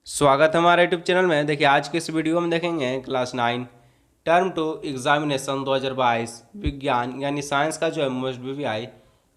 स्वागत है हमारे यूट्यूब चैनल में। देखिए आज के इस वीडियो में देखेंगे क्लास 9 टर्म 2 एग्जामिनेशन 2022 विज्ञान यानी साइंस का जो है मोस्ट बीवीआई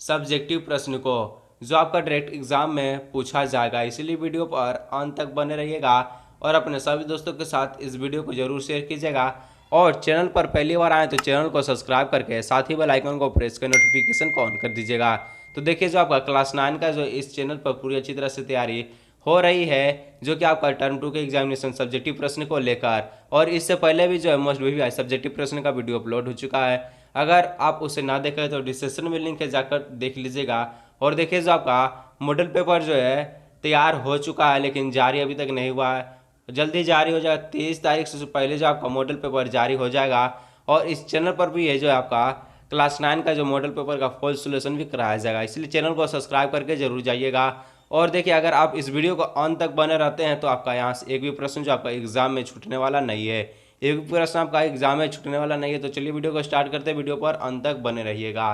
सब्जेक्टिव प्रश्न को जो आपका डायरेक्ट एग्जाम में पूछा जाएगा। इसीलिए वीडियो पर अंत तक बने रहिएगा और अपने सभी दोस्तों के साथ इस वीडियो को जरूर शेयर कीजिएगा। और चैनल पर पहली बार आए तो चैनल को सब्सक्राइब करके साथ ही बेल आइकन को प्रेस कर नोटिफिकेशन को ऑन कर दीजिएगा। तो देखिए जो आपका क्लास 9 का जो इस चैनल पर पूरी अच्छी तरह से तैयारी हो रही है जो कि आपका टर्म 2 के एग्जामिनेशन सब्जेक्टिव प्रश्न को लेकर, और इससे पहले भी जो है मोस्ट बीवीआई सब्जेक्टिव प्रश्न का वीडियो अपलोड हो चुका है। अगर आप उसे ना देखें तो डिस्क्रिप्शन में लिंक है, जाकर देख लीजिएगा। और देखिए जो आपका मॉडल पेपर जो है तैयार हो चुका है लेकिन जारी अभी तक नहीं हुआ है, जल्दी जारी हो जाएगा। 23 तारीख से पहले जो आपका मॉडल पेपर जारी हो जाएगा। और इस चैनल पर भी है जो है आपका क्लास 9 का जो मॉडल पेपर का फुल सोल्यूशन भी कराया जाएगा, इसलिए चैनल को सब्सक्राइब करके जरूर जाइएगा। और देखिए अगर आप इस वीडियो को अंत तक बने रहते हैं तो आपका यहाँ से एक भी प्रश्न जो आपका एग्जाम में छूटने वाला नहीं है, एक भी प्रश्न आपका एग्जाम में छूटने वाला नहीं है। तो चलिए वीडियो को स्टार्ट करते हैं, वीडियो पर अंत तक बने रहिएगा।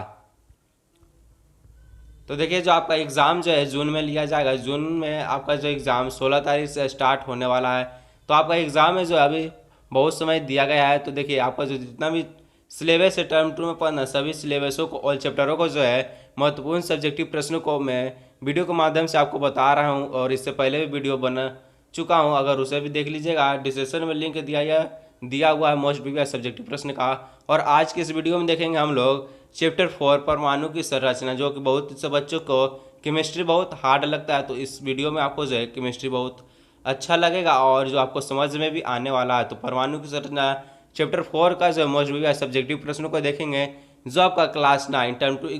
तो देखिए जो आपका एग्ज़ाम जो है जून में लिया जाएगा। जून में आपका जो एग्ज़ाम 16 तारीख से स्टार्ट होने वाला है। तो आपका एग्ज़ाम है जो अभी बहुत समय दिया गया है। तो देखिए आपका जो जितना भी सिलेबस है टर्म 2 में पढ़ना, सभी सिलेबसों को ऑल चैप्टरों को जो है महत्वपूर्ण सब्जेक्टिव प्रश्नों को मैं वीडियो के माध्यम से आपको बता रहा हूँ। और इससे पहले भी वीडियो बना चुका हूँ, अगर उसे भी देख लीजिएगा। डिस्क्रिप्शन में लिंक दिया हुआ है मोस्ट प्रीवियस सब्जेक्टिव प्रश्न का। और आज के इस वीडियो में देखेंगे हम लोग चैप्टर 4 परमाणु की संरचना, जो कि बहुत से बच्चों को केमिस्ट्री बहुत हार्ड लगता है। तो इस वीडियो में आपको जो है केमिस्ट्री बहुत अच्छा लगेगा और जो आपको समझ में भी आने वाला है। तो परमाणु की संरचना चैप्टर 4 का जो मोस्ट प्रीवियस सब्जेक्टिव प्रश्नों को देखेंगे जो आपका क्लास 9 टर्म 2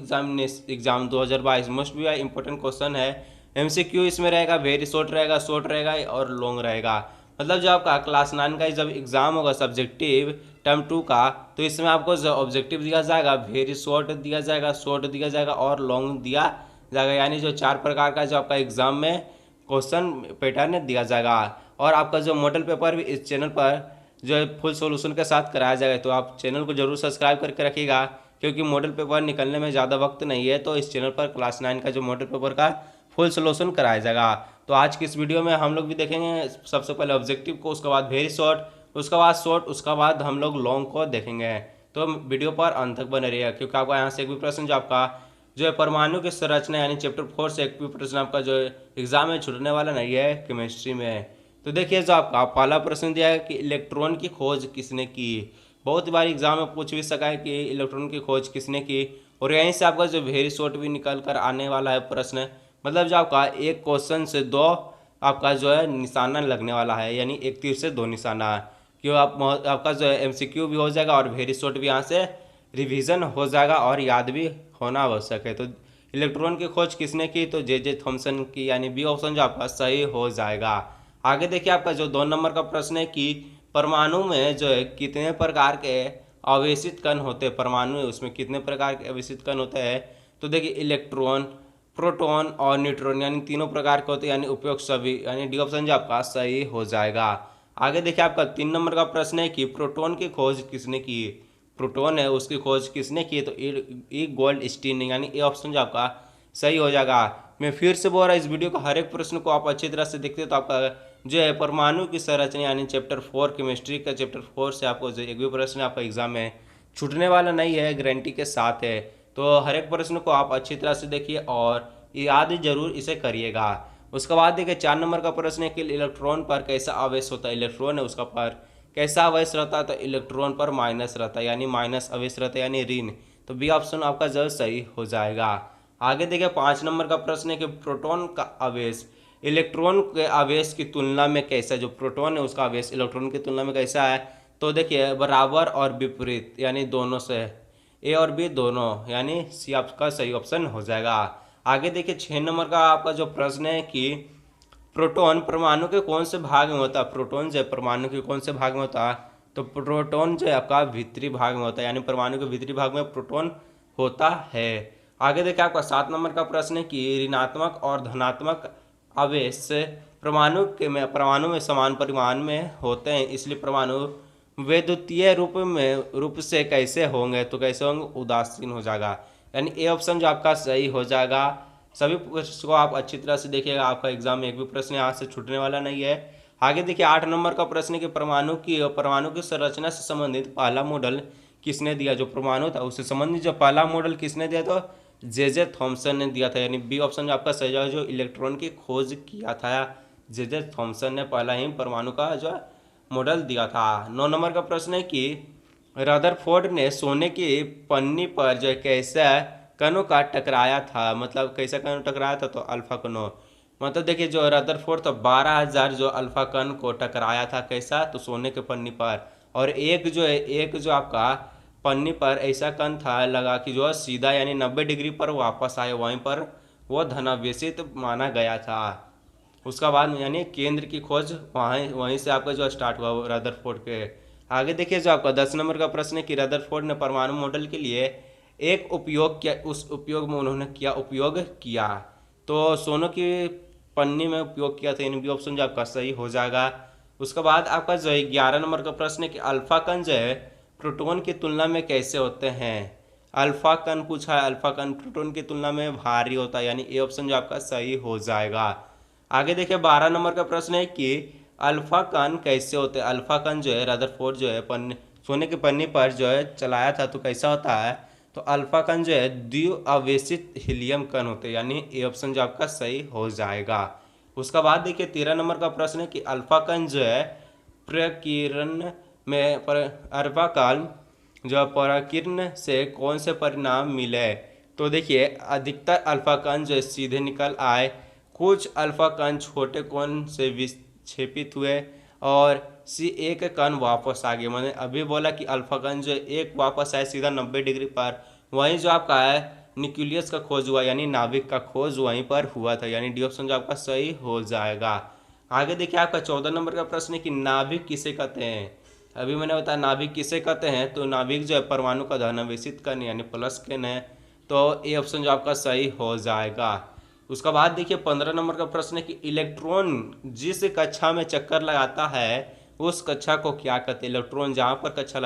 एग्जाम 2022 मोस्ट भी इंपॉर्टेंट क्वेश्चन है। एमसीक्यू इसमें रहेगा, वेरी शॉर्ट रहेगा और लॉन्ग रहेगा। मतलब जो आपका क्लास 9 का जब एग्जाम होगा सब्जेक्टिव टर्म 2 का, तो इसमें आपको जो ऑब्जेक्टिव दिया जाएगा वेरी शॉर्ट दिया जाएगा, शॉर्ट दिया जाएगा और लॉन्ग दिया जाएगा। यानी जो 4 प्रकार का जो आपका एग्जाम में क्वेश्चन पैटर्न दिया जाएगा। और आपका जो मॉडल पेपर भी इस चैनल पर जो है फुल सॉल्यूशन के साथ कराया जाएगा। तो आप चैनल को जरूर सब्सक्राइब करके रखिएगा, क्योंकि मॉडल पेपर निकलने में ज़्यादा वक्त नहीं है। तो इस चैनल पर क्लास 9 का जो मॉडल पेपर का फुल सोल्यूशन कराया जाएगा। तो आज की इस वीडियो में हम लोग भी देखेंगे सबसे पहले ऑब्जेक्टिव को, उसके बाद वेरी शॉर्ट, उसके बाद शॉर्ट, उसके बाद हम लोग लॉन्ग को देखेंगे। तो वीडियो पर अंत तक बने रहिएगा, क्योंकि आपका यहाँ से एक भी प्रश्न जो आपका जो है परमाणु की संरचना यानी चैप्टर 4 से एक भी प्रश्न आपका जो एग्जाम में छूटने वाला नहीं है केमिस्ट्री में। तो देखिए जो आपका पहला प्रश्न दिया है कि इलेक्ट्रॉन की खोज किसने की। बहुत बार एग्जाम में पूछ भी सका है कि इलेक्ट्रॉन की खोज किसने की। और यहीं से आपका जो वेरी शॉर्ट भी निकल कर आने वाला है प्रश्न। मतलब जो आपका एक क्वेश्चन से दो आपका जो है निशाना लगने वाला है, यानी एक तीर से दो निशाना। क्यों आपका जो है एमसीक्यू भी हो जाएगा और वेरी शॉर्ट भी यहाँ से रिवीजन हो जाएगा और याद भी होना आवश्यक है। तो इलेक्ट्रॉन की खोज किसने की, तो जे थॉमसन की, यानी बी ऑप्शन जो आपका सही हो जाएगा। आगे देखिए आपका जो 2 नंबर का प्रश्न है कि परमाणु में जो है कितने प्रकार के आवेशित कण होते हैं। परमाणु है उसमें कितने प्रकार के आवेशित कण होते हैं। तो देखिए इलेक्ट्रॉन, प्रोटॉन और न्यूट्रॉन, यानी तीनों प्रकार के होते हैं, यानी उपयोग सभी, यानी डी ऑप्शन जो आपका सही हो जाएगा। आगे देखिए आपका 3 नंबर का प्रश्न है कि प्रोटॉन की खोज किसने की। प्रोटॉन है उसकी खोज किसने की, तो ई गोल्ड स्टीन, यानी ए ऑप्शन जो आपका सही हो जाएगा। मैं फिर से बोल रहा इस वीडियो का हर एक प्रश्न को आप अच्छी तरह से देखते हो तो आपका जो है परमाणु की संरचना यानी चैप्टर 4 केमिस्ट्री का चैप्टर 4 से आपको जो एक भी प्रश्न आपका एग्जाम में छूटने वाला नहीं है, गारंटी के साथ है। तो हर एक प्रश्न को आप अच्छी तरह से देखिए और याद जरूर इसे करिएगा। उसके बाद देखिए 4 नंबर का प्रश्न है कि इलेक्ट्रॉन पर कैसा आवेश होता है। इलेक्ट्रॉन है उसका पर कैसा आवेश रहता है, तो इलेक्ट्रॉन पर माइनस रहता है, यानी माइनस आवेश रहता है, यानी ऋण। तो बी ऑप्शन आपका जल्द सही हो जाएगा। आगे देखिए 5 नंबर का प्रश्न है कि प्रोटॉन का आवेश इलेक्ट्रॉन के आवेश की तुलना में कैसा है। जो प्रोटॉन है उसका आवेश इलेक्ट्रॉन की तुलना में कैसा है, तो देखिए बराबर और विपरीत, यानी दोनों से, ए और बी दोनों, यानी सी आपका सही ऑप्शन हो जाएगा। आगे देखिए 6 नंबर का आपका जो प्रश्न है कि प्रोटॉन परमाणु के कौन से भाग में होता है। प्रोटॉन जो है परमाणु के कौन से भाग में होता है, तो प्रोटॉन जो है आपका भीतरी भाग में होता है, यानी परमाणु के भीतरी भाग में प्रोटॉन होता है। आगे देखिए आपका 7 नंबर का प्रश्न है कि ऋणात्मक और धनात्मक आवेश परमाणु में समान परिमाण में होते हैं, इसलिए परमाणु वैद्युतीय रूप से कैसे होंगे, तो कैसे होंगे, उदासीन हो जाएगा, यानी ए ऑप्शन जो आपका सही हो जाएगा। सभी प्रश्न को आप अच्छी तरह से देखिएगा, आपका एग्जाम में एक भी प्रश्न यहाँ से छूटने वाला नहीं है। आगे देखिए 8 नंबर का प्रश्न है कि परमाणु की संरचना से संबंधित पहला मॉडल किसने दिया। जो परमाणु था उससे संबंधित जो पहला मॉडल किसने दिया, तो जे थॉमसन ने दिया था। यानी बी ऑप्शन जो आपका सही जवाब, जो इलेक्ट्रॉन की खोज किया था जे थॉमसन ने पहला ही परमाणु का जो मॉडल दिया था। 9 नंबर का प्रश्न है कि रदरफोर्ड ने सोने की पन्नी पर जो कैसा कणों का टकराया था, मतलब कैसा कण टकराया था, तो अल्फा कणों। मतलब देखिए जो रदरफोर्ड तो 12,000 जो अल्फा कण को टकराया था, कैसा, तो सोने के पन्नी पर। और एक जो आपका पन्नी पर ऐसा कण था लगा कि जो सीधा यानी 90 डिग्री पर वापस आए, वहीं पर वो धनावेशित माना गया था। उसका बाद यानी केंद्र की खोज वहीं वहीं से आपका जो स्टार्ट हुआ रदरफोर्ड के। आगे देखिए जो आपका 10 नंबर का प्रश्न है कि रदरफोर्ड ने परमाणु मॉडल के लिए एक उपयोग किया, उस उपयोग में उन्होंने क्या उपयोग किया, तो सोनों की पन्नी में उपयोग किया था। यानी बी ऑप्शन जो आपका सही हो जाएगा। उसके बाद आपका जो है 11 नंबर का प्रश्न है कि अल्फा कण जो है प्रोटॉन की तुलना में कैसे होते हैं। अल्फा कण पूछा है, अल्फा कण प्रोटॉन की तुलना में भारी होता है, यानी ए ऑप्शन जो आपका सही हो जाएगा। आगे देखिए 12 नंबर का प्रश्न है कि अल्फा कण कैसे होते हैं। अल्फा कण जो है रदरफोर्ड जो है सोने की पन्नी पर जो है चलाया था, तो कैसा होता है, तो अल्फा कण जो है द्विआवेशित हीलियम कण होते हैं, यानी ए ऑप्शन जो आपका सही हो जाएगा। उसका बाद देखिए 13 नंबर का प्रश्न है कि अल्फा कण जो है प्रकीर्णन में अल्फा कण जो पराकिरण से कौन से परिणाम मिले, तो देखिए अधिकतर अल्फा कण जो है सीधे निकल आए, कुछ अल्फा कण छोटे कोण से विक्षेपित हुए, और एक कण वापस आ गए। मैंने अभी बोला कि अल्फा कण जो एक वापस आए सीधा 90 डिग्री पर, वहीं जो आपका है न्यूक्लियस का खोज हुआ, यानी नाभिक का खोज वहीं पर हुआ था, यानी डी ऑप्शन जो आपका सही हो जाएगा। आगे देखिए आपका 14 नंबर का प्रश्न है कि नाभिक किसे कहते हैं। अभी मैंने बताया नाभिक किसे कहते हैं, तो नाभिक जो है परमाणु का धनावेशित कण यानी प्लस कण है, तो ए ऑप्शन जो आपका सही हो जाएगा। उसका बाद देखिए 15 नंबर का प्रश्न है कि इलेक्ट्रॉन जिस कक्षा में चक्कर लगाता है उस कक्षा को क्या कहते हैं। इलेक्ट्रॉन जहाँ पर कक्षा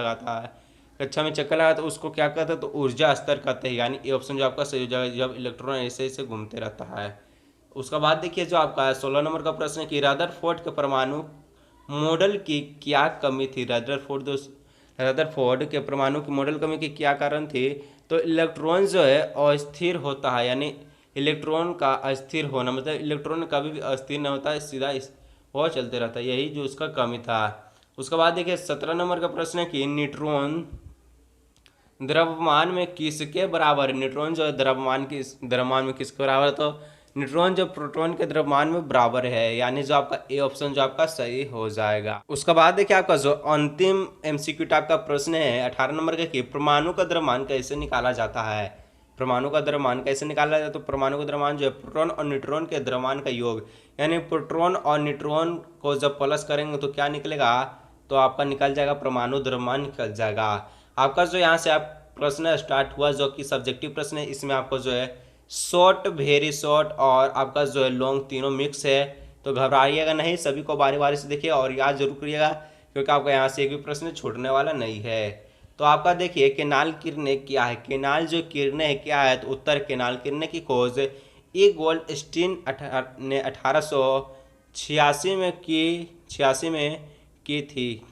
में चक्कर लगाता है उसको क्या कहते हैं, तो ऊर्जा स्तर कहते हैं, यानी ए ऑप्शन जो आपका सही हो जाएगा, जब इलेक्ट्रॉन ऐसे ऐसे घूमते रहता है। उसका बाद देखिए जो आपका 16 नंबर का प्रश्न है कि रदरफोर्ड के परमाणु मॉडल की क्या कमी थी। रदरफोर्ड के परमाणु की मॉडल कमी की क्या कारण थी, तो इलेक्ट्रॉन जो है अस्थिर होता है, यानी इलेक्ट्रॉन का अस्थिर होना, मतलब इलेक्ट्रॉन कभी भी अस्थिर नहीं होता है, सीधा वो चलते रहता है, यही जो उसका कमी था। उसके बाद देखिए 17 नंबर का प्रश्न है कि न्यूट्रॉन द्रव्यमान में किसके बराबर है। न्यूट्रॉन जो है द्रव्यमान में किसके बराबर है, तो न्यूट्रॉन जो प्रोटॉन के द्रव्यमान में बराबर है, यानी जो आपका ए ऑप्शन जो आपका सही हो जाएगा। उसके बाद देखिए आपका जो अंतिम एमसीक्यू टाइप का प्रश्न है 18 नंबर का कि परमाणु का द्रव्यमान कैसे निकाला जाता है। परमाणु का द्रव्यमान कैसे निकाला जाता है, तो परमाणु का द्रव्यमान जो है प्रोटॉन और न्यूट्रॉन के द्रव्यमान का योग, यानी प्रोटॉन और न्यूट्रॉन को जब प्लस करेंगे तो क्या निकलेगा, तो आपका निकल जाएगा परमाणु द्रव्यमान निकल जाएगा। आपका जो यहाँ से आप प्रश्न स्टार्ट हुआ जो कि सब्जेक्टिव प्रश्न है, इसमें आपको जो है शॉर्ट, वेरी शॉर्ट और आपका जो है लॉन्ग तीनों मिक्स है, तो घबराइएगा नहीं, सभी को बारी बारी से देखिए और याद जरूर करिएगा, क्योंकि आपका यहाँ से एक भी प्रश्न छूटने वाला नहीं है। तो आपका देखिए केनाल किरणें क्या है। केनाल जो किरणें क्या है, तो उत्तर केनाल किरणें की खोज ई गोल्डस्टीन ने 1886 में की थी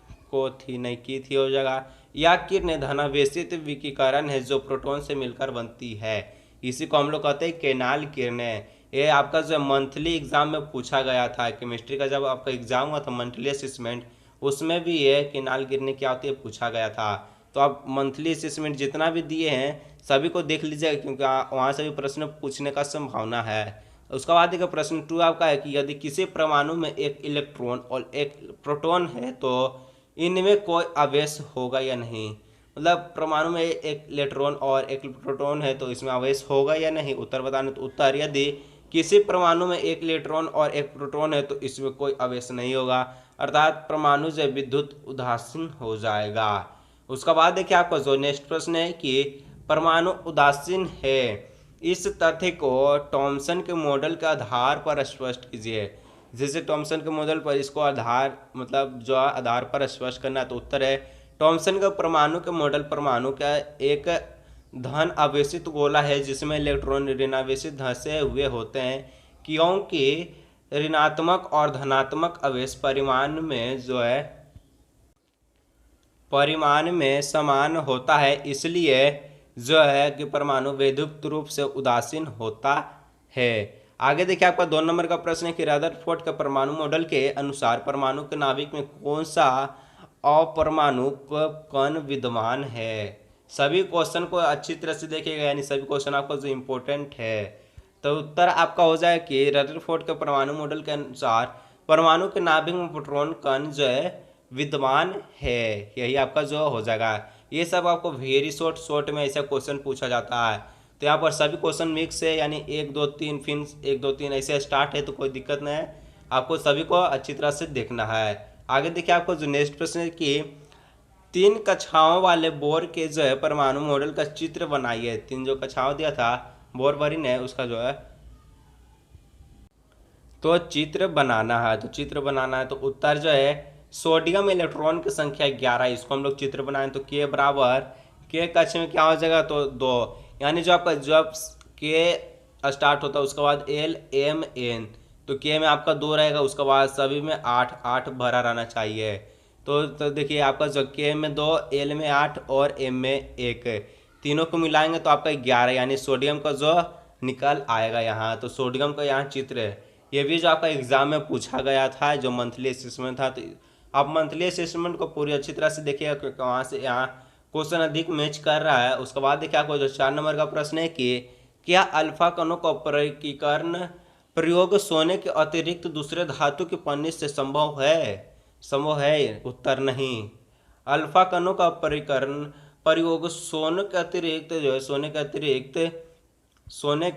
हो जाएगा। या किरणें धनावेशित विकिरण है जो प्रोटॉन से मिलकर बनती है, इसी को हम लोग कहते हैं केनाल किरणें। ये आपका जो मंथली एग्जाम में पूछा गया था, केमिस्ट्री का जब आपका एग्जाम हुआ था मंथली असेसमेंट, उसमें भी ये केनाल किरणें क्या होती है पूछा गया था। तो आप मंथली असेसमेंट जितना भी दिए हैं सभी को देख लीजिएगा, क्योंकि वहाँ से भी प्रश्न पूछने का संभावना है। उसका बाद देखिए प्रश्न 2 आपका है कि यदि किसी परमाणु में एक इलेक्ट्रॉन और एक प्रोटॉन है तो इनमें कोई आवेश होगा या नहीं। मतलब परमाणु में एक इलेक्ट्रॉन और एक प्रोटॉन है तो इसमें आवेश होगा या नहीं, उत्तर बताना। तो उत्तर यदि किसी परमाणु में एक इलेक्ट्रॉन और एक प्रोटॉन है तो इसमें कोई आवेश नहीं होगा, अर्थात परमाणु से विद्युत उदासीन हो जाएगा। उसका बाद देखिए आपका जो नेक्स्ट प्रश्न है कि परमाणु उदासीन है, इस तथ्य को थॉमसन के मॉडल के आधार पर स्पष्ट कीजिए। जैसे थॉमसन के मॉडल पर इसको आधार मतलब जो आधार पर स्पष्ट करना है, तो उत्तर है थॉमसन का परमाणु के मॉडल परमाणु का एक धन आवेशित गोला है जिसमें इलेक्ट्रॉन ऋणावेशित धंसे हुए होते हैं, क्योंकि ऋणात्मक और धनात्मक आवेश परिमाण में समान होता है, इसलिए जो है कि परमाणु वैद्युत रूप से उदासीन होता है। आगे देखिए आपका 2 नंबर का प्रश्न है कि रदरफोर्ड के परमाणु मॉडल के अनुसार परमाणु के नाभिक में कौन सा अपरमाणु कण विद्यमान है। सभी क्वेश्चन को अच्छी तरह से देखिएगा, यानी सभी क्वेश्चन आपको जो इम्पोर्टेंट है। तो उत्तर आपका हो जाए कि रदरफोर्ड के परमाणु मॉडल के अनुसार परमाणु के नाभिक में प्रोटॉन कण जो है विद्यमान है। यही आपका जो हो जाएगा। ये सब आपको वेरी शॉर्ट में ऐसा क्वेश्चन पूछा जाता है। तो यहाँ पर सभी क्वेश्चन मिक्स है, यानी 1 2 3 फिर 1 2 3 ऐसे स्टार्ट है, तो कोई दिक्कत नहीं है। आपको सभी को अच्छी तरह से देखना है। आगे देखिए आपको जो नेक्स्ट प्रश्न है कि 3 कक्षाओं वाले बोर के जो है परमाणु मॉडल का चित्र बनाइए। 3 जो कक्षाओं दिया था बोर वरी ने, उसका जो है तो चित्र बनाना है। तो चित्र बनाना है तो उत्तर जो है सोडियम इलेक्ट्रॉन की संख्या 11, इसको हम लोग चित्र बनाएं तो के बराबर के कक्ष में क्या हो जाएगा तो 2, यानी जो आपका जब के स्टार्ट होता है उसके बाद एल एम एन, तो के में आपका 2 रहेगा, उसके बाद सभी में 8 भरा रहना चाहिए। तो देखिए आपका जो के में 2, एल में 8 और एम में 1, तीनों को मिलाएंगे तो आपका 11, यानी सोडियम का जो निकल आएगा यहाँ। तो सोडियम का यहाँ चित्र है। ये भी जो आपका एग्जाम में पूछा गया था, जो मंथली असेसमेंट था। तो आप मंथली असेसमेंट को पूरी अच्छी तरह से देखिएगा क्योंकि वहाँ से यहाँ क्वेश्चन अधिक मैच कर रहा है। उसके बाद देखिए आपको जो 4 नंबर का प्रश्न है कि क्या अल्फा कणों का परिकीकरण प्रयोग सोने के अतिरिक्त दूसरे धातु की पन्नी से संभव है। उत्तर नहीं। अल्फा कणों का परिकरण प्रयोग सोने के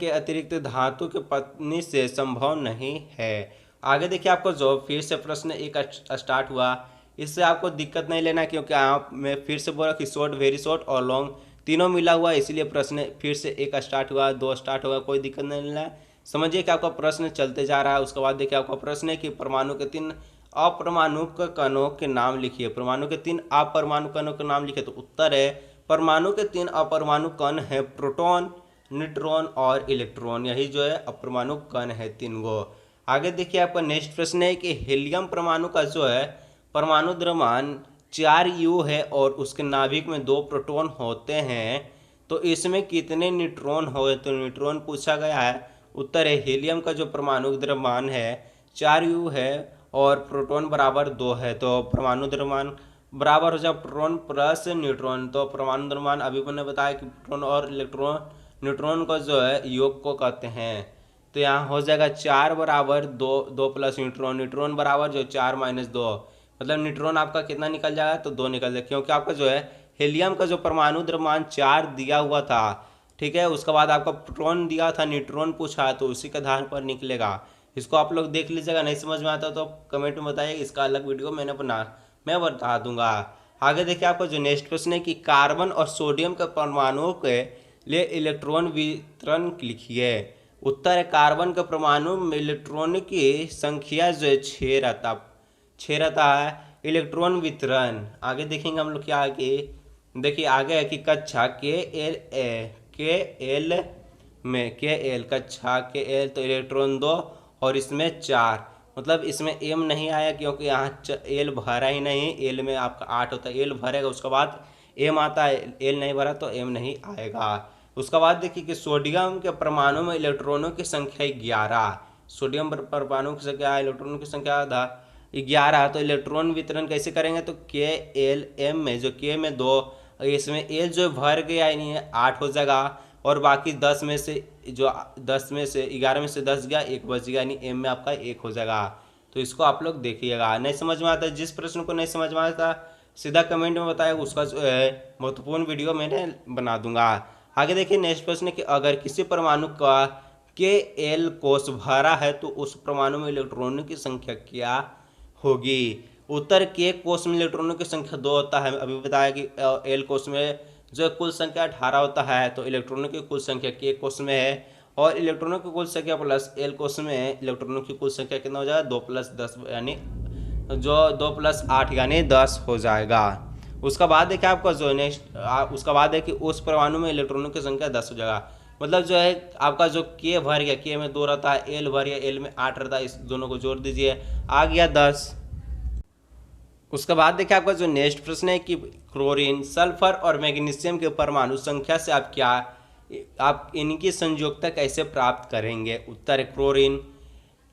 अतिरिक्त धातु के पन्नी से संभव नहीं है। आगे देखिए आपको जो फिर से प्रश्न एक स्टार्ट हुआ, इससे आपको दिक्कत नहीं लेना क्योंकि आप मैं फिर से बोला कि शॉर्ट, वेरी शॉर्ट और लॉन्ग तीनों मिला हुआ है, इसलिए प्रश्न फिर से एक स्टार्ट हुआ, 2 स्टार्ट हुआ, कोई दिक्कत नहीं लेना है। समझिए कि आपका प्रश्न चलते जा रहा है। उसके बाद देखिए आपका प्रश्न है कि परमाणु के 3 अपरमाणु कणों के नाम लिखिए। परमाणु के 3 अपरमाणु कणों के नाम लिखिए। तो उत्तर है परमाणु के 3 अपरमाणु कण है प्रोटॉन, न्यूट्रॉन और इलेक्ट्रॉन। यही जो है अपरमाणु कण है 3 गो। आगे देखिए आपका नेक्स्ट प्रश्न है कि हीलियम परमाणु का जो है परमाणु द्रव्यमान 4U है और उसके नाभिक में 2 प्रोटॉन होते हैं, तो इसमें कितने न्यूट्रॉन हो। तो न्यूट्रॉन पूछा गया है। उत्तर है हीलियम का जो परमाणु द्रव्यमान है 4U है और प्रोटॉन बराबर 2 है। तो परमाणु द्रव्यमान बराबर हो जाए प्रोटॉन प्लस न्यूट्रॉन। तो परमाणु द्रव्यमान अभी मैंने बताया कि प्रोटॉन और न्यूट्रॉन का जो है योग को कहते हैं। तो यहाँ हो जाएगा 4 बराबर 2 प्लस न्यूट्रॉन बराबर जो 4 माइनस 2, मतलब न्यूट्रॉन आपका कितना निकल जाएगा तो 2 निकल जाएगा, क्योंकि आपका जो है हीलियम का जो परमाणु द्रव्यमान 4 दिया हुआ था, ठीक है। उसके बाद आपका प्रोटॉन दिया था, न्यूट्रॉन पूछा, तो उसी के आधार पर निकलेगा। इसको आप लोग देख लीजिएगा, नहीं समझ में आता तो कमेंट में बताइए, इसका अलग वीडियो मैं बता दूंगा। आगे देखिए आपको जो नेक्स्ट प्रश्न है कि कार्बन और सोडियम के परमाणुओं के लिए इलेक्ट्रॉन वितरण लिखिए। उत्तर है कार्बन के परमाणु में इलेक्ट्रॉन की संख्या जो है 6 रहता है। इलेक्ट्रॉन वितरण आगे देखेंगे हम लोग क्या है कि देखिए आगे है कि कक्षा के एल कक्षा के एल, तो इलेक्ट्रॉन 2 और इसमें 4, मतलब इसमें एम नहीं आया क्योंकि यहाँ एल भरा ही नहीं। एल में आपका 8 होता है, एल भरेगा उसके बाद एम आता है, एल नहीं भरा तो एम नहीं आएगा। उसके बाद देखिए कि सोडियम के परमाणु में इलेक्ट्रॉनों की संख्या 11, सोडियम परमाणु की संख्या इलेक्ट्रॉनों की संख्या 11। तो इलेक्ट्रॉन वितरण कैसे करेंगे तो के एल एम में जो के में 2, इसमें एल जो भर गया यानी 8 हो जाएगा, और बाकी 10 में से 11 में से 10 गया, 1 बच गया, यानी एम में आपका 1 हो जाएगा। तो इसको आप लोग देखिएगा। नहीं समझ में आता, जिस प्रश्न को नहीं समझ में आता सीधा कमेंट में बताएगा, उसका जो है महत्वपूर्ण वीडियो मैंने बना दूंगा। आगे देखिए नेक्स्ट प्रश्न कि अगर किसी परमाणु का के एल कोष भरा है तो उस परमाणु में इलेक्ट्रॉनों की संख्या क्या होगी। उत्तर के कोष में इलेक्ट्रॉनों की संख्या 2 होता है। अभी बताया कि एल कोष में जो कुल संख्या 18 होता है, तो इलेक्ट्रॉनों की कुल संख्या के कोष में है, और इलेक्ट्रॉनों की कुल संख्या प्लस एल कोष में इलेक्ट्रॉनों की कुल संख्या कितना हो जाएगा 2 + 10, यानी जो 2 + 8 यानी 10 हो जाएगा। उसका बाद देखिए आपका जो नेक्स्ट उसका बाद है कि उस परमाणु में इलेक्ट्रॉनों की संख्या 10 हो जाएगा। मतलब जो है आपका जो के भर गया, के में 2 रहता है, एल भर गया, एल में 8 रहता है, इस दोनों को जोड़ दीजिए, आ गया 10। उसके बाद देखिए आपका जो नेक्स्ट प्रश्न है कि क्लोरीन, सल्फर और मैग्नीशियम के परमाणु संख्या से आप इनकी संयोजकता कैसे प्राप्त करेंगे। उत्तर है क्लोरीन।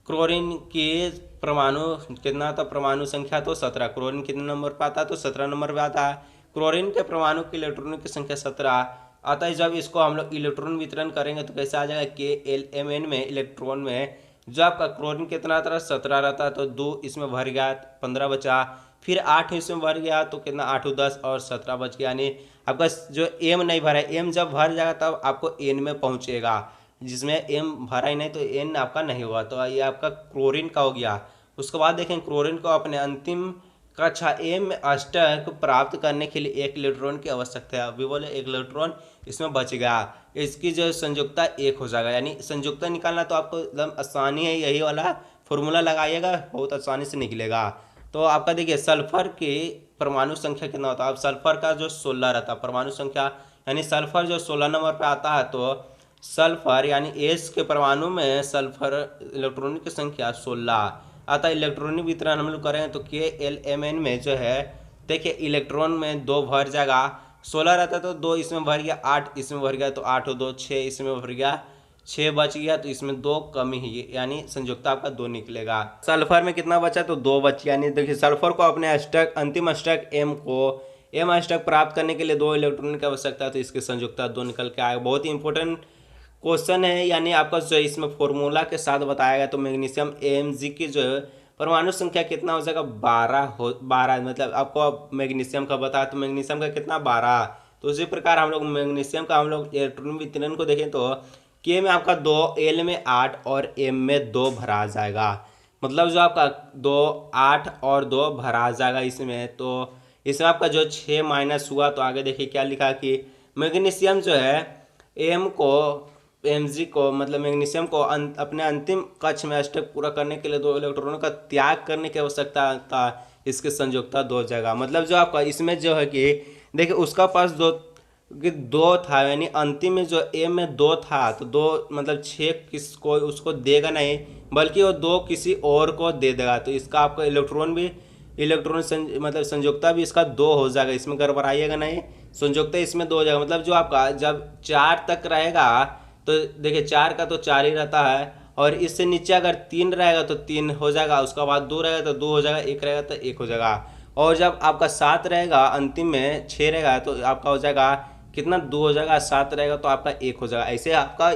क्लोरीन की परमाणु कितना था, परमाणु संख्या तो 17। क्लोरीन कितने नंबर पर आता है, तो 17 नंबर पर आता है। क्लोरीन के परमाणु की इलेक्ट्रॉनों की संख्या 17 आता है। जब इसको हम लोग इलेक्ट्रॉन वितरण करेंगे तो कैसे आ जाएगा, के एल एम एन में इलेक्ट्रॉन में जो आपका क्लोरीन कितना आता है, 17 रहता है, तो 2 इसमें भर गया, 15 बचा, फिर 8 इसमें भर गया, तो कितना 8 10 और 17 बच गया। यानी आपका जो एम नहीं भरा है, एम जब भर जाएगा तब आपको एन में पहुंचेगा, जिसमें एम भरा ही नहीं तो एन आपका नहीं होगा। तो ये आपका क्लोरीन का हो गया। उसके बाद देखें क्लोरीन को अपने अंतिम कक्षा एम में अष्टक प्राप्त करने के लिए 1 इलेक्ट्रॉन की आवश्यकता है। अभी बोले 1 इलेक्ट्रॉन इसमें बच गया, इसकी जो संयुक्ता 1 हो जाएगा। यानी संयुक्ता निकालना तो आपको एकदम आसानी है, यही वाला फॉर्मूला लगाइएगा, बहुत आसानी से निकलेगा। तो आपका देखिए सल्फर की परमाणु संख्या कितना होता है। अब सल्फर का जो 16 रहता है परमाणु संख्या, यानी सल्फर जो 16 नंबर पे आता है, तो सल्फर यानी एस के परमाणु में सल्फर इलेक्ट्रॉनिक की संख्या 16 आता है। इलेक्ट्रॉनिक वितरण हम लोग करेंगे तो के एल एम एन में जो है देखिए इलेक्ट्रॉन में 2 भर जाएगा, 16 रहता है तो 2 इसमें भर गया, 8 इसमें भर गया, तो 8 और 2 6 इसमें भर गया, 6 बच गया, तो इसमें 2 कमी ही, यानी संयुक्ता आपका 2 निकलेगा। सल्फर में कितना बचा, तो 2 बच गया। यानी देखिए सल्फर को अपने अष्टक अंतिम अष्टक एम अष्टक प्राप्त करने के लिए 2 इलेक्ट्रॉन की आवश्यकता है, तो इसकी संयुक्ता 2 निकल के आएगा। बहुत ही इंपॉर्टेंट क्वेश्चन है, यानी आपका जो इसमें फॉर्मूला के साथ बताया गया। तो मैग्नीशियम एमजी की जो परमाणु संख्या कितना हो जाएगा, 12 मतलब आपको मैग्नीशियम का बताया, तो मैग्नीशियम का कितना 12। तो उसी प्रकार हम लोग मैग्नीशियम का हम लोग इलेक्ट्रॉन वितरण को देखें तो के में आपका 2, एल में 8 और एम में 2 भरा जाएगा। मतलब जो आपका 2 8 और 2 भरा जाएगा इसमें। तो इसमें आपका जो 6 माइनस हुआ, तो आगे देखिए क्या लिखा कि मैग्नीशियम जो है एमजी को मतलब मैग्नीशियम को अपने अंतिम कक्ष में अष्टक पूरा करने के लिए 2 इलेक्ट्रॉनों का त्याग करने की आवश्यकता था। इसकी संयोजकता 2 जगह, मतलब जो आपका इसमें जो है कि देखिए उसका पास 2 था, यानी अंतिम में जो एम में 2 था, तो 2 मतलब 6 किसको उसको देगा नहीं, बल्कि वो 2 किसी और को दे देगा। तो इसका आपका मतलब संयोजकता भी इसका 2 हो जाएगा, इसमें गड़बड़ाइएगा नहीं, संयोजकता इसमें 2 हो जाएगा। मतलब जो आपका जब 4 तक रहेगा तो देखिए 4 का तो 4 ही रहता है, और इससे नीचे अगर 3 रहेगा तो 3 हो जाएगा, उसका बाद 2 रहेगा तो 2 हो जाएगा, 1 रहेगा तो 1 हो जाएगा, और जब आपका 7 रहेगा अंतिम में 6 रहेगा तो आपका हो जाएगा कितना, 2 हो जाएगा, 7 रहेगा तो आपका 1 हो जाएगा। ऐसे आपका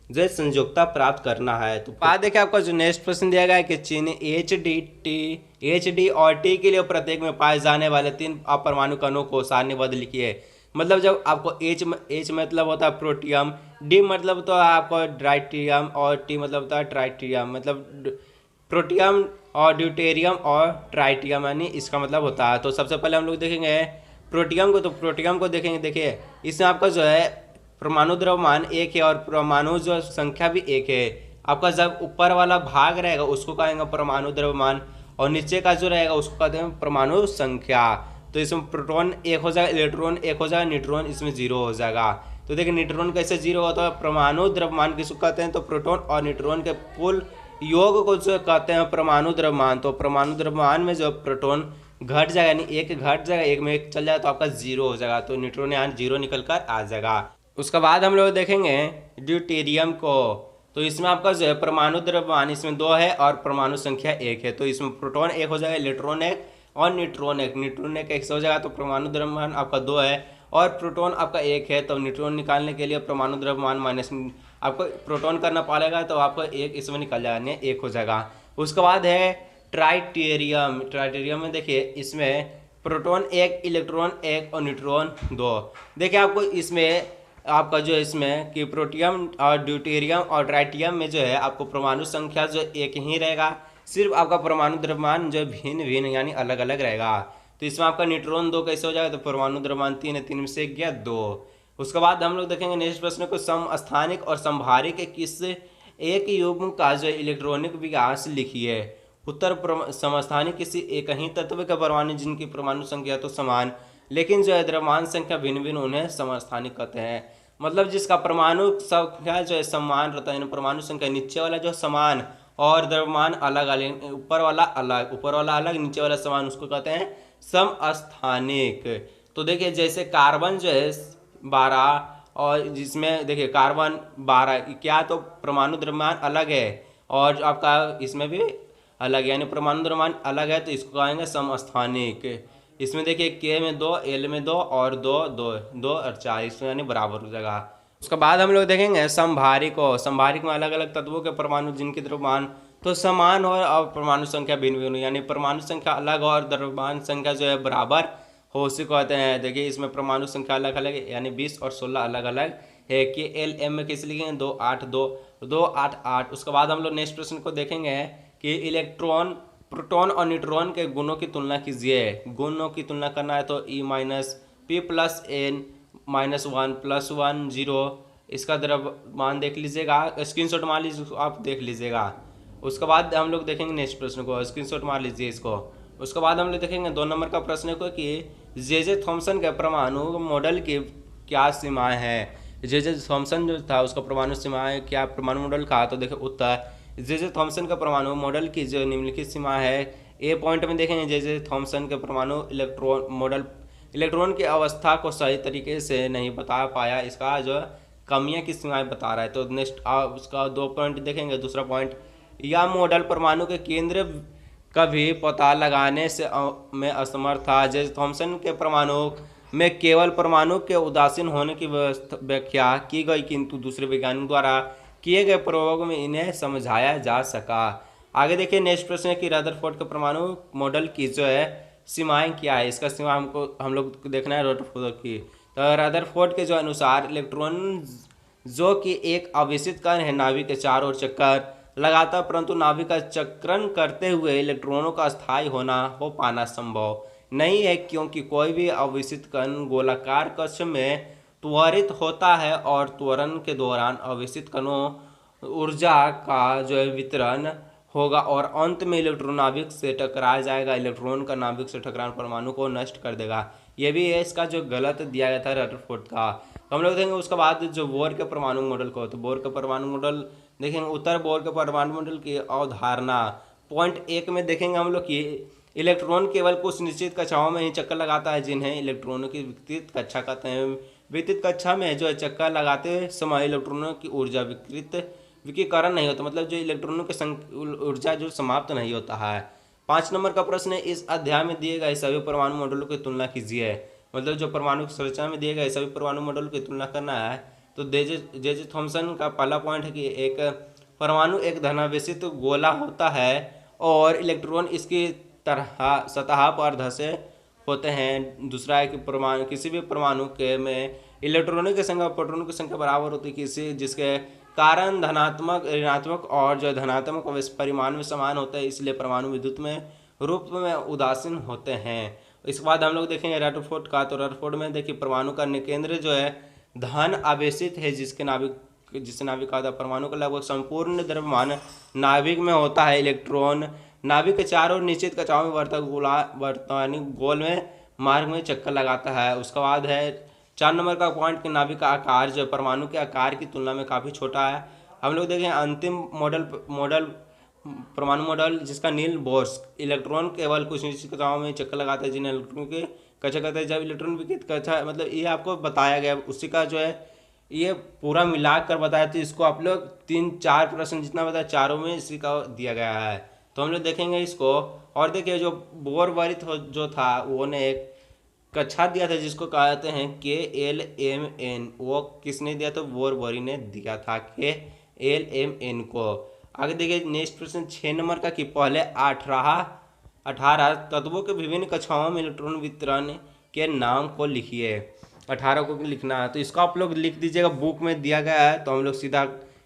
जो संयोजकता प्राप्त करना है। तो बाद देखिए आपका जो नेक्स्ट प्रश्न दिया गया है कि चीनी एच डी और टी के लिए प्रत्येक में पाए जाने वाले 3 अपरमाणु कणों को सारणीबद्ध लिखिए। मतलब जब आपको एच मतलब होता है प्रोटियम, डी मतलब होता है आपको ड्राइटियम, और टी मतलब होता है ट्राइटियम। मतलब प्रोटियम और ड्यूटेरियम और ट्राइटियम, यानी इसका मतलब होता है। तो सबसे पहले हम लोग देखेंगे प्रोटियम को। तो प्रोटियम को देखेंगे, देखिए इसमें आपका जो है परमाणु द्रव्यमान 1 है और परमाणु जो संख्या भी 1 है। आपका जब ऊपर वाला भाग रहेगा उसको कहेंगे परमाणु द्रव्यमान, और नीचे का जो रहेगा उसको कहते हैं परमाणु संख्या। तो इसमें प्रोटॉन 1 हो जाएगा, इलेक्ट्रॉन 1 हो जाएगा, न्यूट्रॉन इसमें 0 हो जाएगा। तो देखिए न्यूट्रॉन कैसे 0 होता है, परमाणु द्रव्यमान किसको कहते हैं, तो प्रोटॉन और न्यूट्रॉन के कुल योग को जो कहते हैं परमाणु द्रव्यमान। तो परमाणु द्रव्यमान में जो प्रोटॉन घट जाएगा, यानी 1 घट जाएगा, 1 में 1 चल जाएगा, तो आपका 0 हो जाएगा। तो न्यूट्रॉन यहाँ 0 निकल कर आ जाएगा। उसके बाद हम लोग देखेंगे ड्यूटेरियम को। तो इसमें आपका जो है परमाणु द्रव्यमान इसमें 2 है और परमाणु संख्या 1 है। तो इसमें प्रोटॉन 1 हो जाएगा, इलेक्ट्रॉन 1 और न्यूट्रॉन 1। न्यूट्रॉन 1 से हो जाएगा, तो परमाणु द्रव्यमान आपका 2 है और प्रोटॉन आपका 1 है। तो न्यूट्रॉन निकालने के लिए परमाणु द्रव्यमान माइनस आपको प्रोटॉन करना पड़ेगा, तो आपको 1 इसमें निकल जाएगा, 1 हो जाएगा। उसके बाद है ट्राइटेरियम। ट्राइटेरियम में देखिए इसमें प्रोटॉन 1, इलेक्ट्रॉन 1 और न्यूट्रॉन 2। देखिए आपको इसमें आपका जो इसमें कि प्रोटियम और ड्यूटेरियम और ट्राइटियम में जो है आपको परमाणु संख्या जो 1 ही रहेगा, सिर्फ आपका परमाणु द्रव्यमान जो भिन्न भिन्न यानी अलग अलग रहेगा। तो इसमें आपका न्यूट्रॉन 2 कैसे हो जाएगा, तो परमाणु द्रव्यमान 3 है, 3 में से 1 गया 2। उसके बाद हम लोग देखेंगे नेक्स्ट प्रश्न को, समस्थानिक और संभारिक किस एक युग्म का जो इलेक्ट्रॉनिक विकास लिखिए। उत्तर समस्थानिक किसी एक ही तत्व के परमाणु जिनकी परमाणु संख्या तो समान लेकिन जो है द्रव्यमान संख्या भिन्न भिन्न, उन्हें समस्थानिक कहते हैं। मतलब जिसका परमाणु संख्या जो है समान रहता है, परमाणु संख्या नीचे वाला जो समान और द्रव्यमान अलग अलग, ऊपर वाला अलग नीचे वाला समान, उसको कहते हैं समस्थानिक। तो देखिए जैसे कार्बन जो है 12, और जिसमें देखिए कार्बन 12, क्या तो परमाणु द्रव्यमान अलग है और आपका इसमें भी अलग है, यानी परमाणु द्रव्यमान अलग है, तो इसको कहेंगे समस्थानिक। इसमें देखिए के में 2, एल में 2 और 2 2 2 और 4, इसमें यानी बराबर हो जाएगा। उसके बाद हम लोग देखेंगे समभारिक को। समभारिक में अलग अलग तत्वों के परमाणु जिनके द्रव्यमान तो समान हो और परमाणु संख्या भिन्न भिन्न, यानी परमाणु संख्या अलग और द्रव्यमान संख्या जो है बराबर हो, उसी को कहते हैं। देखिए इसमें परमाणु संख्या अलग अलग है, यानी 20 और 16 अलग अलग है कि एल एम में किस लिखेंगे 2 8 2 2 8 8। उसके बाद हम लोग नेक्स्ट प्रश्न को देखेंगे कि इलेक्ट्रॉन, प्रोटॉन और न्यूट्रॉन के गुणों की तुलना कीजिए। गुणों की तुलना करना है तो E minus P plus N minus 1 plus 1 0, इसका द्रव्यमान देख लीजिएगा, स्क्रीनशॉट मार लीजिए, आप देख लीजिएगा। उसके बाद हम लोग देखेंगे नेक्स्ट प्रश्न को, स्क्रीनशॉट मार लीजिए इसको। उसके बाद हम लोग देखेंगे 2 नंबर का प्रश्न को कि जे थॉमसन के परमाणु मॉडल की क्या सीमाएं हैं। जे थॉमसन जो था उसका परमाणु सीमाएं क्या परमाणु मॉडल का, तो देखिए उत्तर जे थॉमसन का परमाणु मॉडल की जो निम्नलिखित सीमा है। ए पॉइंट में देखेंगे जे थॉमसन के परमाणु इलेक्ट्रॉन की अवस्था को सही तरीके से नहीं बता पाया, इसका जो कमियां की सीमाएं बता रहा है। तो नेक्स्ट उसका 2 पॉइंट देखेंगे। दूसरा पॉइंट, यह मॉडल परमाणु के केंद्र का भी पता लगाने से में असमर्थ था। जे थॉमसन के परमाणु में केवल परमाणु के उदासीन होने की व्याख्या की गई, किंतु दूसरे वैज्ञानिकों द्वारा किए गए प्रयोगों में इन्हें समझाया जा सका। आगे देखिए नेक्स्ट प्रश्न है कि रदरफोर्ड के परमाणु मॉडल की जो है सीमाएं क्या है। इसका सीमा हम लोग देखना है रदरफोर्ड की। तो रदरफोर्ड के जो अनुसार इलेक्ट्रॉन जो कि एक अविसित कण है, नाभिक के चारों ओर चक्कर लगातार, परंतु नाभिक का चक्रण करते हुए इलेक्ट्रॉनों का स्थायी हो पाना संभव नहीं है, क्योंकि कोई भी अविसित कण गोलाकार कक्ष में त्वरित होता है और त्वरण के दौरान अविसित कणों ऊर्जा का जो है वितरण होगा और अंत में इलेक्ट्रॉन नाभिक से टकरा जाएगा। इलेक्ट्रॉन का नाभिक से टकराना परमाणु को नष्ट कर देगा। ये भी है इसका जो गलत दिया गया था रदरफोर्ड का। तो हम लोग देखेंगे उसके बाद जो बोर के परमाणु मॉडल को, तो बोर के परमाणु मॉडल देखेंगे। उत्तर बोर के परमाणु मॉडल की अवधारणा पॉइंट 1 में देखेंगे हम लोग कि इलेक्ट्रॉन केवल कुछ निश्चित कक्षाओं में ही चक्कर लगाता है, जिन्हें इलेक्ट्रॉनों की विकृत कक्षा कहते हैं। विकृत कक्षा में जो है चक्कर लगाते समय इलेक्ट्रॉनों की ऊर्जा विकीकरण नहीं होता, मतलब जो इलेक्ट्रॉनों की ऊर्जा जो समाप्त नहीं होता है। 5 नंबर का प्रश्न है, इस अध्याय में दिए गए सभी परमाणु मॉडलों की तुलना कीजिए। मतलब जो परमाणु संरचना में दिए गए सभी परमाणु मॉडलों की तुलना करना है। तो जे थॉमसन का पहला पॉइंट है कि एक परमाणु एक धनावेशित गोला होता है और इलेक्ट्रॉन इसकी तरह सतह पर धंसे होते हैं। दूसरा है कि परमाणु किसी भी परमाणु के में इलेक्ट्रॉनों की संख्या प्रोटॉनों की संख्या बराबर होती है, किसी जिसके कारण धनात्मक ऋणात्मक और जो धनात्मक परिमाण में समान होते हैं, इसलिए परमाणु विद्युत में रूप में उदासीन होते हैं। इसके बाद हम लोग देखेंगे रदरफोर्ड का। तो रदरफोर्ड में देखिए परमाणु का निकेंद्र जो है धन आवेशित है, जिससे नाभिक का परमाणु का लगभग संपूर्ण द्रव्यमान नाभिक में होता है। इलेक्ट्रॉन नाभिक के चारों निश्चित कक्षाओं में वर्तमानी गोल में मार्ग में चक्कर लगाता है। उसके बाद है 4 नंबर का पॉइंट कि नाभिक का आकार जो परमाणु के आकार की तुलना में काफ़ी छोटा है। हम लोग देखें अंतिम परमाणु मॉडल जिसका नील बोर्स, इलेक्ट्रॉन केवल कुछ निश्चित कक्षाओं में चक्कर लगाता है, जिन्हें इलेक्ट्रॉन के कक्षा कहते हैं। जब इलेक्ट्रॉन विकृत कक्षा, मतलब ये आपको बताया गया, उसी का जो है ये पूरा मिला कर बताया। तो इसको आप लोग 3-4 प्रश्न जितना बताया चारों में इसी का दिया गया है। तो हम लोग देखेंगे इसको। और देखिए जो बोर वरित जो था वो ने एक कक्षा दिया था जिसको कहते हैं KLMN। वो किसने दिया? तो बोर वरी ने दिया था KLMN को। आगे देखिए नेक्स्ट प्रश्न 6 नंबर का कि पहले 18 तत्वों के विभिन्न कक्षाओं में इलेक्ट्रॉन वितरण के नाम को लिखिए। 18 को लिखना है, तो इसको आप लोग लिख दीजिएगा, बुक में दिया गया है। तो हम लोग सीधा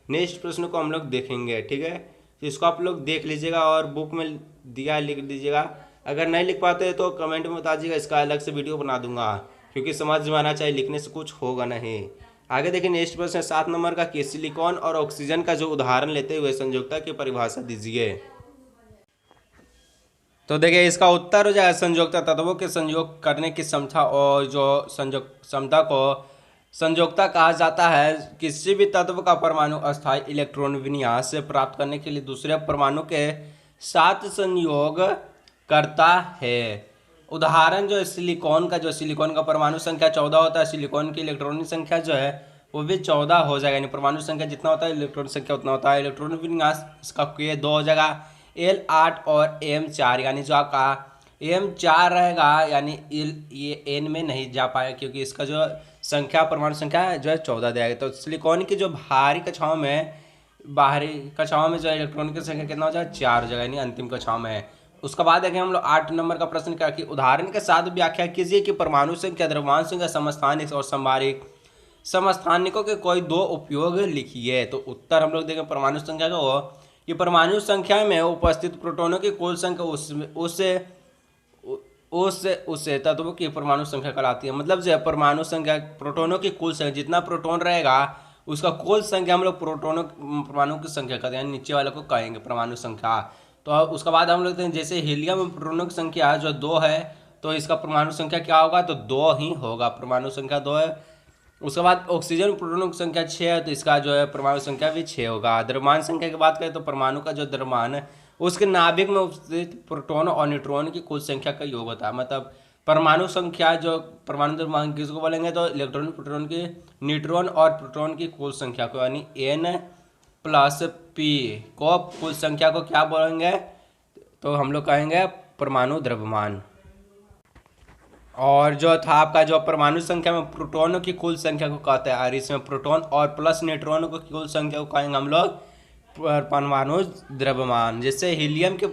नेक्स्ट प्रश्न को हम लोग देखेंगे, ठीक है। तो इसको आप लोग देख लीजिएगा और बुक में दिया है लिख दीजिएगा। अगर नहीं लिख पाते तो कमेंट में बता दीजिएगा, इसका अलग से वीडियो बना दूंगा, क्योंकि समझ में आना चाहिए, लिखने से कुछ होगा नहीं। आगे देखिए नेक्स्ट प्रश्न 7 नंबर का कि सिलिकॉन और ऑक्सीजन का जो उदाहरण लेते हुए संयोजकता की परिभाषा दीजिए। तो देखिए इसका उत्तर हो जाएगा संयोजकता तत्वों के संयोग करने की क्षमता और जो संयोग क्षमता को संयोजकता कहा जाता है किसी भी तत्व का परमाणु अस्थायी इलेक्ट्रॉन विन्यास से प्राप्त करने के लिए दूसरे परमाणु के साथ संयोग करता है। उदाहरण जो है सिलिकॉन का, जो सिलिकॉन का परमाणु संख्या 14 होता है, सिलिकॉन की इलेक्ट्रॉनिक संख्या जो है वो भी 14 हो जाएगा, यानी परमाणु संख्या जितना होता है इलेक्ट्रॉन संख्या उतना होता है। इलेक्ट्रॉन विन्यास इसका के 2 हो जाएगा, L8 और M4, यानी जो आपका M4 रहेगा यानी ये N में नहीं जा पाएगा क्योंकि इसका जो संख्या परमाणु संख्या जो है 14 देगा। तो सिलिकॉन की जो बाहरी कक्षाओं में जो है इलेक्ट्रॉन की संख्या कितना हो जाएगा, 4 हो जाएगा, यानी अंतिम कक्षाओं में। उसके बाद देखें हम लोग 8 नंबर का प्रश्न क्या कि उदाहरण के साथ व्याख्या कीजिए कि परमाणु संख्या, द्रव्यमान संख्या, समस्थानिक और संभारिक समस्थानिकों के कोई 2 उपयोग लिखिए। तो उत्तर हम लोग देखें परमाणु संख्या जो हो कि परमाणु संख्या में उपस्थित प्रोटॉनों की कुल संख्या उस तत्व की परमाणु संख्या कहलाती है। मतलब जो परमाणु संख्या प्रोटॉनों की कुल संख्या, जितना प्रोटॉन रहेगा उसका कुल संख्या हम लोग परमाणु की संख्या कहते हैं, नीचे वाले को कहेंगे परमाणु संख्या। तो उसके बाद हम लोग जैसे हीलियम में प्रोटॉनों की संख्या जो 2 है तो इसका परमाणु संख्या क्या होगा, तो 2 ही होगा, परमाणु संख्या 2 है। उसके बाद ऑक्सीजन में प्रोटॉनों की संख्या 6 है तो इसका जो है परमाणु संख्या भी 6 होगा। द्रव्यमान संख्या की बात करें तो परमाणु का जो द्रव्यमान है उसके नाभिक में उपस्थित प्रोटॉन और न्यूट्रॉन की कुल संख्या का योग होता है। मतलब परमाणु संख्या जो परमाणु द्रव्यमान किसको बोलेंगे, तो इलेक्ट्रॉन प्रोटॉन की, न्यूट्रॉन और प्रोटॉन की कुल संख्या को, यानी N+P को कुल संख्या को क्या बोलेंगे, तो हम लोग कहेंगे परमाणु द्रव्यमान। और जो था आपका जो परमाणु संख्या में प्रोटॉनों की कुल संख्या को कहते हैं, और इसमें प्रोटॉन और प्लस न्यूट्रॉनों की कुल संख्या को कहेंगे हम लोग परमाणु द्रव्यमान। जैसे हीलियम के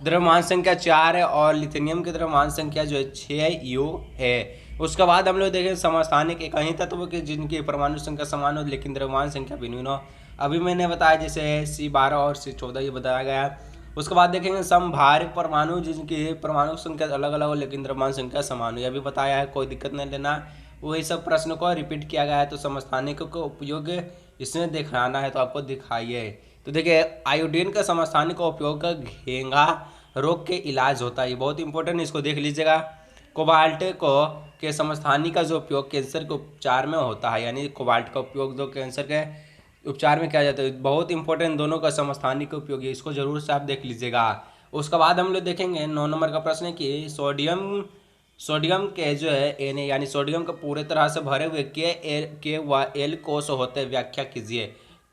द्रव्यमान संख्या 4 है और लिथियम की द्रव्यमान संख्या जो है 6U है। उसके बाद हम लोग देखें समस्थानिक एक ही तत्व के जिनकी परमाणु संख्या समान हो लेकिन द्रव्यमान संख्या भिन्न हो। अभी मैंने बताया जैसे C12 और C14 ये बताया गया है। उसके बाद देखेंगे समभारिक परमाणु जिनकी परमाणु संख्या अलग अलग हो लेकिन द्रव्यमान संख्या समान हो, यह भी बताया है, कोई दिक्कत नहीं लेना। वही सब प्रश्नों को रिपीट किया गया है। तो समस्थानिकों को उपयोग इसमें दिखाना है तो आपको दिखाइए। तो देखिए आयोडीन का समस्थानिक का उपयोग घेंगा रोग के इलाज होता है, ये बहुत इंपॉर्टेंट है, इसको देख लीजिएगा। कोबाल्ट को के समस्थानिक का जो उपयोग कैंसर के उपचार में होता है, यानी कोबाल्ट का उपयोग जो कैंसर के उपचार में किया जाता है, बहुत इंपॉर्टेंट दोनों का समस्थानिक का उपयोग है, इसको जरूर से आप देख लीजिएगा। उसके बाद हम लोग देखेंगे 9 नंबर का प्रश्न है कि सोडियम के जो है Na यानी सोडियम का पूरे तरह से भरे हुए के व L कोष होते हैं, व्याख्या कीजिए।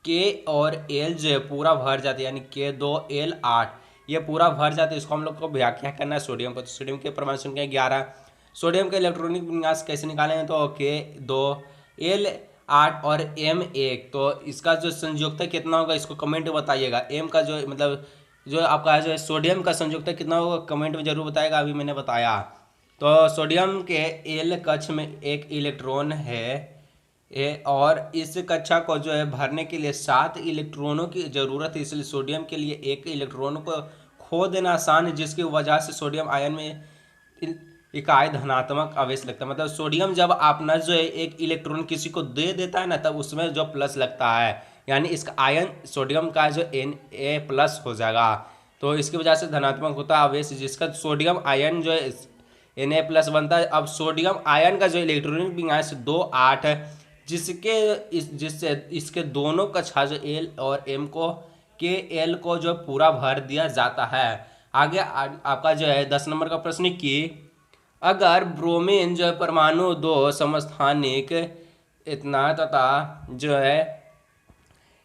के और L जो है पूरा भर जाते हैं, यानी K2L8 ये पूरा भर जाते हैं, इसको हम लोग को व्याख्या करना है सोडियम को। तो सोडियम के परमाणु संख्या 11। सोडियम का इलेक्ट्रॉनिक विन्यास कैसे निकालेंगे, तो K2L8 और M1। तो इसका जो संयोजकता कितना होगा इसको कमेंट में बताइएगा। M का जो मतलब जो आपका जो है सोडियम का संयोजकता कितना होगा कमेंट में जरूर बताएगा, अभी मैंने बताया। तो सोडियम के L कक्ष में एक इलेक्ट्रॉन है और इस कक्षा को जो है भरने के लिए 7 इलेक्ट्रॉनों की ज़रूरत है, इसलिए सोडियम के लिए एक इलेक्ट्रॉन को खो देना आसान है, जिसकी वजह से सोडियम आयन में इकाई धनात्मक आवेश लगता है। मतलब सोडियम जब अपना जो है एक इलेक्ट्रॉन किसी को दे देता है ना तब उसमें जो प्लस लगता है, यानी इसका आयन सोडियम का जो Na+ हो जाएगा, तो इसकी वजह से धनात्मक होता है आवेश, जिसका सोडियम आयन जो है Na+ बनता है। अब सोडियम आयन का जो इलेक्ट्रॉनिक विन्यास 2-8 है, जिससे इसके दोनों कक्षा जो L और M को Kl को जो पूरा भर दिया जाता है। आगे आपका जो है 10 नंबर का प्रश्न कि अगर ब्रोमीन जो है परमाणु 2 समस्थानिक इतना तथा जो है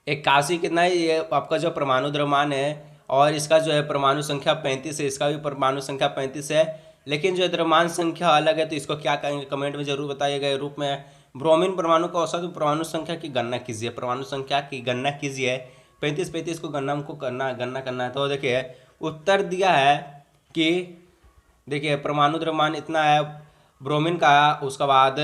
81 कितना है, ये आपका जो परमाणु द्रव्यमान है और इसका जो है परमाणु संख्या 35 है, इसका भी परमाणु संख्या 35 है, लेकिन जो द्रव्यमान संख्या अलग है, तो इसको क्या कहेंगे कमेंट में जरूर बताइएगा। रूप में ब्रोमीन परमाणु का औसत परमाणु संख्या की गणना कीजिए, परमाणु संख्या की गणना कीजिए। 35 को गणना हमको गणना करना है। तो देखिए उत्तर दिया है कि देखिए परमाणु द्रव्यमान इतना है ब्रोमीन का, उसके बाद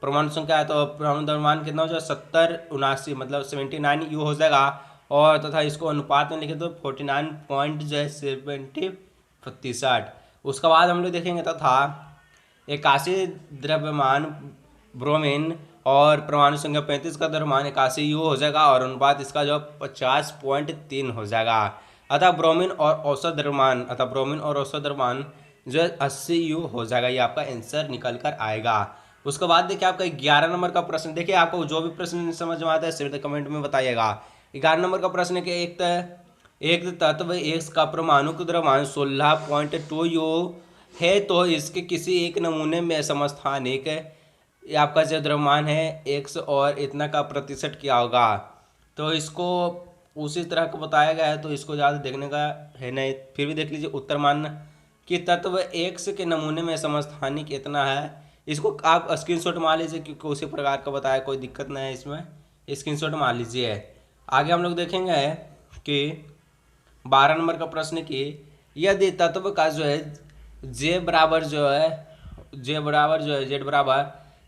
परमाणु संख्या है तो परमाणु द्रव्यमान कितना हो जाएगा 70-79 मतलब 79 U हो जाएगा, और तथा इसको अनुपात में लिखे तो 49.70%। उसके बाद हम लोग देखेंगे तथा 81 द्रव्यमान ब्रोमीन और परमाणु संख्या 35 का द्रव्यमान 81 U हो जाएगा और अनुपात इसका जो 50.3 हो जाएगा। अतः ब्रोमीन और औसत द्रव्यमान जो 80 U हो जाएगा, ये आपका आंसर निकल कर आएगा। उसके बाद देखिए आपका 11 नंबर का प्रश्न, देखिए आपको जो भी प्रश्न समझ में आता है सीधे कमेंट में बताइएगा। 11 नंबर का प्रश्न है कि एक तत्व एक्स का परमाणु द्रव्यमान 16.2 यू है, तो इसके किसी एक नमूने में समस्थानिक ये आपका जो द्रव्यमान है एक्स और इतना का प्रतिशत क्या होगा। तो इसको उसी तरह का बताया गया है, तो इसको ज़्यादा देखने का है नहीं, फिर भी देख लीजिए। उत्तर मान कि तत्व एक्स के नमूने में समस्थानिक इतना है, इसको आप स्क्रीनशॉट मार लीजिए क्योंकि उसी प्रकार का बताया, कोई दिक्कत नहीं है इसमें, स्क्रीनशॉट मार लीजिए। आगे हम लोग देखेंगे कि 12 नंबर का प्रश्न की यदि तत्व का जो है जेड बराबर जो है जेड बराबर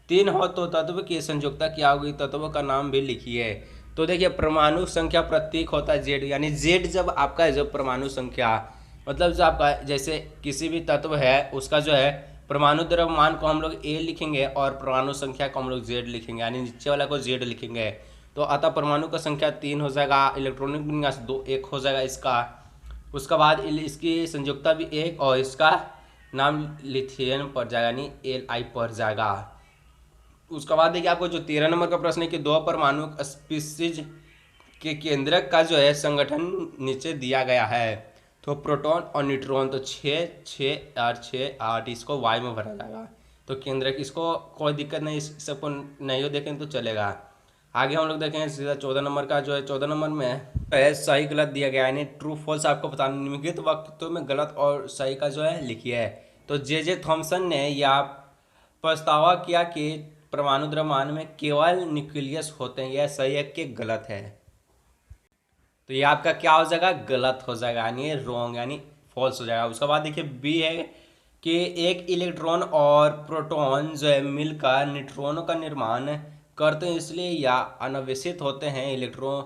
3 हो तो तत्व की संयोजकता क्या होगी, तत्व का नाम भी लिखिए। तो देखिए परमाणु संख्या प्रतीक होता है जेड, यानी जेड जब आपका जो परमाणु संख्या मतलब जो आपका जैसे किसी भी तत्व है उसका जो है परमाणु द्रव्यमान को हम लोग ए लिखेंगे और परमाणु संख्या को हम लोग जेड लिखेंगे, यानी नीचे वाला को जेड लिखेंगे। तो अतः परमाणु का संख्या 3 हो जाएगा, इलेक्ट्रॉनिक विन्यास 1 हो जाएगा इसका। उसके बाद इसकी संयोजकता भी 1 और इसका नाम लिथियम पड़ जाएगा, यानी Li पड़ जाएगा। उसके बाद देखिए आपको जो 13 नंबर का प्रश्न है कि 2 परमाणु स्पीशीज के केंद्रक का जो है संगठन नीचे दिया गया है, तो प्रोटॉन और न्यूट्रॉन, तो 6 6 और 6 8 इसको वाई में भरा जाएगा। तो केंद्रक इसको कोई दिक्कत नहीं, इस सबको नहीं हो देखें तो चलेगा। आगे हम लोग देखेंगे सीधा 14 नंबर का जो है 14 नंबर में है सही गलत दिया गया है, यानी ट्रू फॉल्स आपको बताना, निम्नलिखित वाक्यों में गलत और सही का जो है लिखिए है। तो जे थॉमसन ने यह पछतावा किया कि परमाणु द्रव्यमान में केवल न्यूक्लियस होते हैं, यह सही है कि गलत है। तो ये आपका क्या हो जाएगा, गलत हो जाएगा, यानी रॉन्ग यानी फॉल्स हो जाएगा। उसके बाद देखिए बी है कि एक इलेक्ट्रॉन और प्रोटॉन जो है मिलकर न्यूट्रॉनों का निर्माण करते हैं, इसलिए या अनावेशित होते हैं इलेक्ट्रॉन,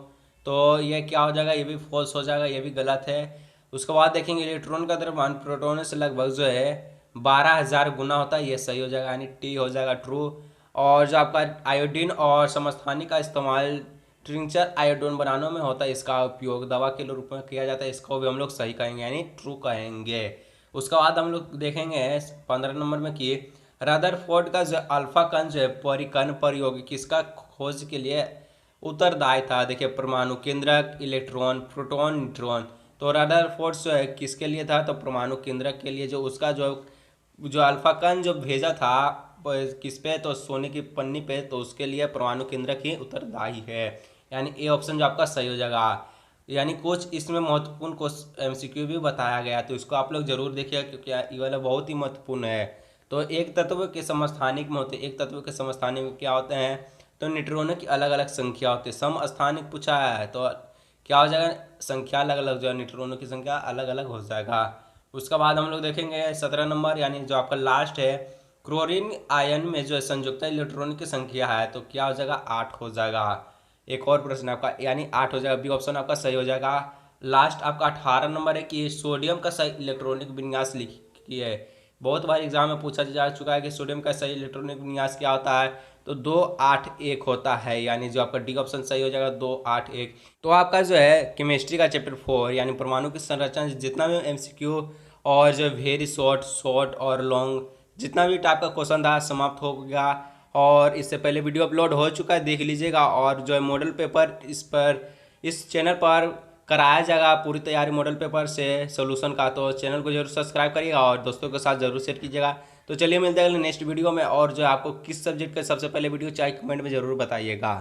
तो ये क्या हो जाएगा, ये भी फॉल्स हो जाएगा, ये भी गलत है। उसके बाद देखेंगे इलेक्ट्रॉन का द्रव्यमान प्रोटॉन से लगभग जो है 12,000 गुना होता है, ये सही हो जाएगा, यानी टी हो जाएगा ट्रू। और जो आपका आयोडीन और समस्थानिक का इस्तेमाल ट्रिंचर आयोडीन बनाने में होता है, इसका उपयोग दवा के रूप में किया जाता है, इसको भी हम लोग सही कहेंगे यानी ट्रू कहेंगे। उसके बाद हम लोग देखेंगे 15 नंबर में कि रदरफोर्ड का जो अल्फा कण जो है परिकण प्रयोग किसका खोज के लिए उत्तरदायी था। देखिए परमाणु केंद्रक, इलेक्ट्रॉन, प्रोटॉन, न्यूट्रॉन, तो रदरफोर्ड जो है किसके लिए था, तो परमाणु केंद्रक के लिए, जो उसका जो अल्फा कण जो भेजा था किस पे, तो सोने की पन्नी पे, तो उसके लिए परमाणु केंद्रक ही उत्तरदायी है, यानी ए ऑप्शन जो आपका सही हो जाएगा। यानी कुछ इसमें महत्वपूर्ण कुछ एमसीक्यू भी बताया गया, तो इसको आप लोग जरूर देखिए क्योंकि ये वाला बहुत ही महत्वपूर्ण है। तो एक तत्व के समस्थानिक में होते हैं, एक तत्व के समस्थानिक में क्या होते हैं, तो न्यूट्रॉनों की अलग अलग संख्या होती है। समस्थानिक पूछा है तो क्या हो जाएगा, संख्या अलग अलग, जो है न्यूट्रॉनों की संख्या अलग अलग हो जाएगा। उसके बाद हम लोग देखेंगे 17 नंबर, यानी जो आपका लास्ट है क्लोरीन आयन में जो है संयुक्त इलेक्ट्रॉन की संख्या है, तो क्या हो जाएगा, 8 हो जाएगा। एक और प्रश्न आपका, यानी 8 हो जाएगा, बी ऑप्शन आपका सही हो जाएगा। लास्ट आपका 18 नंबर है कि सोडियम का सही इलेक्ट्रॉनिक विन्यास लिखी है। बहुत बार एग्जाम में पूछा जा चुका है कि सोडियम का सही इलेक्ट्रॉनिक विन्यास क्या होता है, तो 281 होता है, यानी जो आपका डी ऑप्शन सही हो जाएगा 281। तो आपका जो है केमिस्ट्री का चैप्टर 4 यानी परमाणु की संरचना जितना भी एमसीक्यू और जो वेरी शॉर्ट और लॉन्ग जितना भी टाइप का क्वेश्चन था समाप्त हो गया। और इससे पहले वीडियो अपलोड हो चुका है, देख लीजिएगा। और जो है मॉडल पेपर इस चैनल पर कराया जाएगा, पूरी तैयारी मॉडल पेपर से सोल्यूशन का, तो चैनल को जरूर सब्सक्राइब करिएगा और दोस्तों के साथ जरूर शेयर कीजिएगा। तो चलिए मिलते हैं नेक्स्ट वीडियो में, और जो आपको किस सब्जेक्ट का सबसे पहले वीडियो चाहिए कमेंट में ज़रूर बताइएगा।